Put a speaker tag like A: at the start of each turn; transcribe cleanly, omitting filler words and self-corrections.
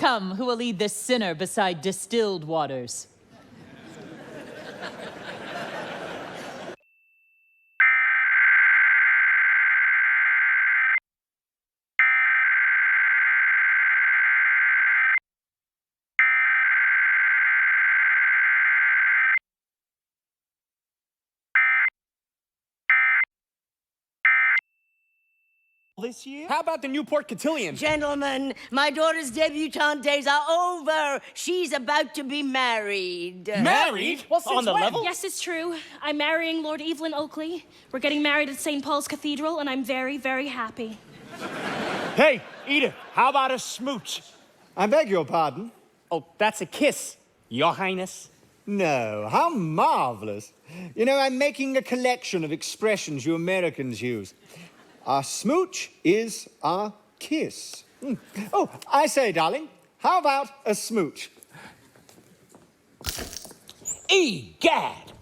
A: Come, who will lead this sinner beside distilled waters?
B: This year?
C: How about the Newport Cotillion?
D: Gentlemen, my daughter's debutante days are over. She's about to be married.
C: Married? Well, since
B: On the
C: when?
B: level?
E: Yes, it's true. I'm marrying Lord Evelyn Oakley. We're getting married at St. Paul's Cathedral, and I'm very, very happy.
B: Hey, Edith, how about a smooch?
F: I beg your pardon?
C: Oh, that's a kiss, Your Highness.
F: No, how marvelous. You know, I'm making a collection of expressions you Americans use. A smooch is a kiss. Oh, I say, darling, how about a smooch?
B: Egad!